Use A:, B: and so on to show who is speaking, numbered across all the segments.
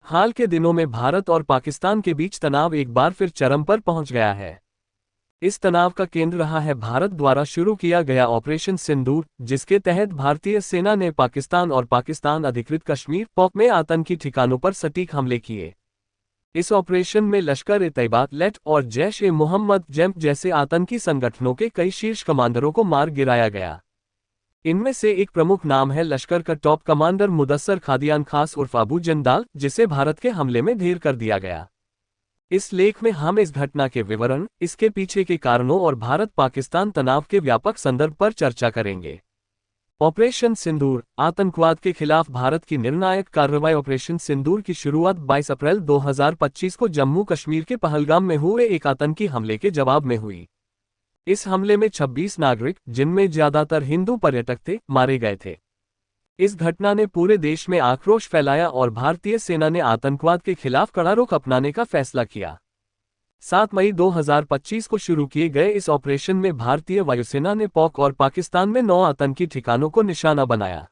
A: हाल के दिनों में भारत और पाकिस्तान के बीच तनाव एक बार फिर चरम पर पहुंच गया है। इस तनाव का केंद्र रहा है भारत द्वारा शुरू किया गया ऑपरेशन सिंदूर, जिसके तहत भारतीय सेना ने पाकिस्तान और पाकिस्तान अधिकृत कश्मीर पॉक में आतंकी ठिकानों पर सटीक हमले किए। इस ऑपरेशन में लश्कर-ए-तैयबा लेट और जैश-ए-मोहम्मद जैम जैसे आतंकी संगठनों के कई शीर्ष कमांडरों को मार गिराया गया। इनमें से एक प्रमुख नाम है लश्कर का टॉप कमांडर मुदस्सर खादियान खास उर्फ अबू जंदाल, जिसे भारत के हमले में ढेर कर दिया गया। इस लेख में हम इस घटना के विवरण, इसके पीछे के कारणों और भारत पाकिस्तान तनाव के व्यापक संदर्भ पर चर्चा करेंगे। ऑपरेशन सिंदूर, आतंकवाद के खिलाफ भारत की निर्णायक कार्रवाई। ऑपरेशन सिंदूर की शुरुआत 22 अप्रैल 2025 को जम्मू कश्मीर के पहलगाम में हुए एक आतंकी हमले के जवाब में हुई। इस हमले में 26 नागरिक, जिनमें ज्यादातर हिंदू पर्यटक थे, मारे गए थे। इस घटना ने पूरे देश में आक्रोश फैलाया और भारतीय सेना ने आतंकवाद के खिलाफ कड़ा रुख अपनाने का फैसला किया। 7 मई 2025 को शुरू किए गए इस ऑपरेशन में भारतीय वायुसेना ने पॉक और पाकिस्तान में 9 आतंकी ठिकानों को निशाना बनाया।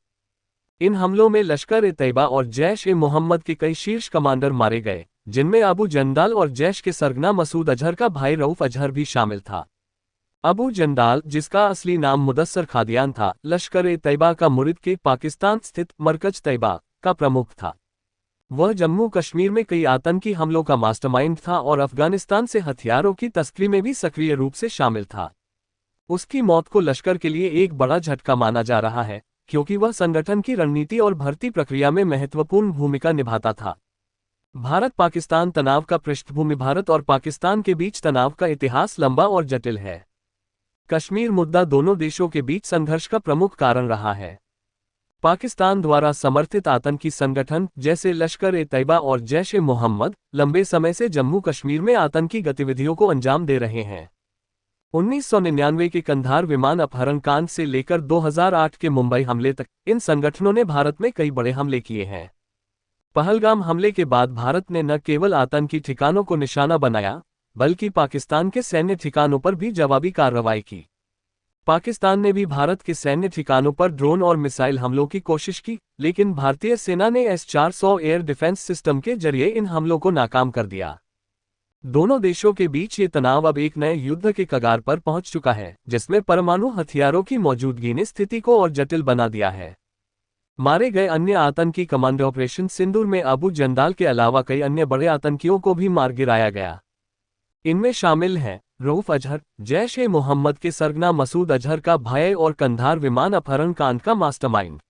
A: इन हमलों में लश्कर-ए-तैयबा और जैश-ए-मोहम्मद के कई शीर्ष कमांडर मारे गए, जिनमें अबू जंदाल और जैश के सरगना मसूद अजहर का भाई रऊफ अजहर भी शामिल था। अबू जंदाल, जिसका असली नाम मुदस्सर खादियान था, लश्कर-ए-तैयबा का मुरिद के पाकिस्तान स्थित मरकज तैयबा का प्रमुख था। वह जम्मू कश्मीर में कई आतंकी हमलों का मास्टरमाइंड था और अफगानिस्तान से हथियारों की तस्करी में भी सक्रिय रूप से शामिल था। उसकी मौत को लश्कर के लिए एक बड़ा झटका माना जा रहा है, क्योंकि वह संगठन की रणनीति और भर्ती प्रक्रिया में महत्वपूर्ण भूमिका निभाता था। भारत पाकिस्तान तनाव का पृष्ठभूमि। भारत और पाकिस्तान के बीच तनाव का इतिहास लंबा और जटिल है। कश्मीर मुद्दा दोनों देशों के बीच संघर्ष का प्रमुख कारण रहा है। पाकिस्तान द्वारा समर्थित आतंकी संगठन जैसे लश्कर-ए-तैयबा और जैश-ए-मोहम्मद लंबे समय से जम्मू कश्मीर में आतंकी गतिविधियों को अंजाम दे रहे हैं। 1999 के कंधार विमान अपहरण कांड से लेकर 2008 के मुंबई हमले तक इन संगठनों ने भारत में कई बड़े हमले किए हैं। पहलगाम हमले के बाद भारत ने न केवल आतंकी ठिकानों को निशाना बनाया, बल्कि पाकिस्तान के सैन्य ठिकानों पर भी जवाबी कार्रवाई की। पाकिस्तान ने भी भारत के सैन्य ठिकानों पर ड्रोन और मिसाइल हमलों की कोशिश की, लेकिन भारतीय सेना ने S-400 एयर डिफेंस सिस्टम के जरिए इन हमलों को नाकाम कर दिया। दोनों देशों के बीच ये तनाव अब एक नए युद्ध के कगार पर पहुंच चुका है, जिसमें परमाणु हथियारों की मौजूदगी ने स्थिति को और जटिल बना दिया है। मारे गए अन्य आतंकी कमांडर। ऑपरेशन सिंदूर में अबू जंदाल के अलावा कई अन्य बड़े आतंकियों को भी मार गिराया गया। इनमें शामिल हैं रऊफ अजहर, जैश-ए-मोहम्मद के सरगना मसूद अजहर का भाई और कंधार विमान अपहरण कांड का मास्टरमाइंड।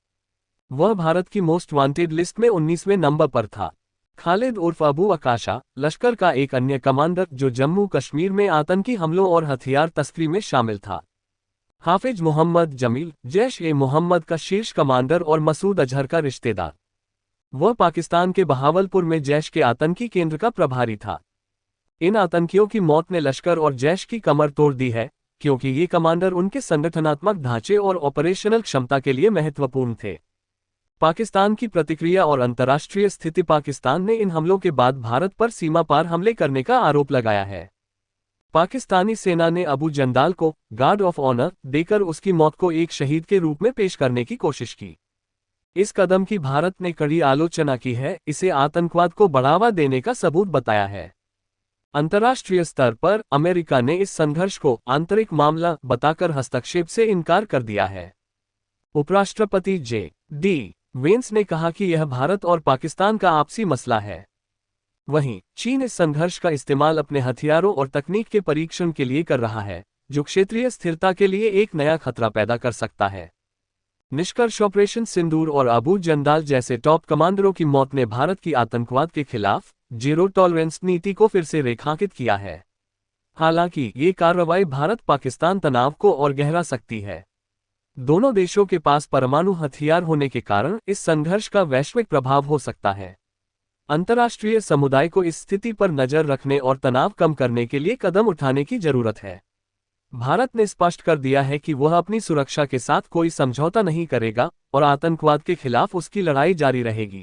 A: वह भारत की मोस्ट वांटेड लिस्ट में 19वें नंबर पर था। खालिद उर्फ अबू अकाशा, लश्कर का एक अन्य कमांडर जो जम्मू कश्मीर में आतंकी हमलों और हथियार तस्करी में शामिल था। हाफिज मोहम्मद जमील, जैश-ए-मोहम्मद का शीर्ष कमांडर और मसूद अजहर का रिश्तेदार। वह पाकिस्तान के बहावलपुर में जैश के आतंकी केंद्र का प्रभारी था। इन आतंकियों की मौत ने लश्कर और जैश की कमर तोड़ दी है, क्योंकि ये कमांडर उनके संगठनात्मक ढांचे और ऑपरेशनल क्षमता के लिए महत्वपूर्ण थे। पाकिस्तान की प्रतिक्रिया और अंतर्राष्ट्रीय स्थिति। पाकिस्तान ने इन हमलों के बाद भारत पर सीमा पार हमले करने का आरोप लगाया है। पाकिस्तानी सेना ने अबू जंदाल को गार्ड ऑफ ऑनर देकर उसकी मौत को एक शहीद के रूप में पेश करने की कोशिश की। इस कदम की भारत ने कड़ी आलोचना की है, इसे आतंकवाद को बढ़ावा देने का सबूत बताया है। अंतर्राष्ट्रीय स्तर पर अमेरिका ने इस संघर्ष को आंतरिक मामला बताकर हस्तक्षेप से इनकार कर दिया है। उपराष्ट्रपति J.D. वेंस ने कहा कि यह भारत और पाकिस्तान का आपसी मसला है। वहीं चीन इस संघर्ष का इस्तेमाल अपने हथियारों और तकनीक के परीक्षण के लिए कर रहा है, जो क्षेत्रीय स्थिरता के लिए एक नया खतरा पैदा कर सकता है। निष्कर्ष। ऑपरेशन सिंदूर और अबू जंदाल जैसे टॉप कमांडरों की मौत ने भारत की आतंकवाद के खिलाफ जीरो टॉलरेंस नीति को फिर से रेखांकित किया है। हालांकि ये कार्रवाई भारत पाकिस्तान तनाव को और गहरा सकती है। दोनों देशों के पास परमाणु हथियार होने के कारण इस संघर्ष का वैश्विक प्रभाव हो सकता है। अंतर्राष्ट्रीय समुदाय को इस स्थिति पर नजर रखने और तनाव कम करने के लिए कदम उठाने की जरूरत है। भारत ने स्पष्ट कर दिया है कि वह अपनी सुरक्षा के साथ कोई समझौता नहीं करेगा और आतंकवाद के खिलाफ उसकी लड़ाई जारी रहेगी।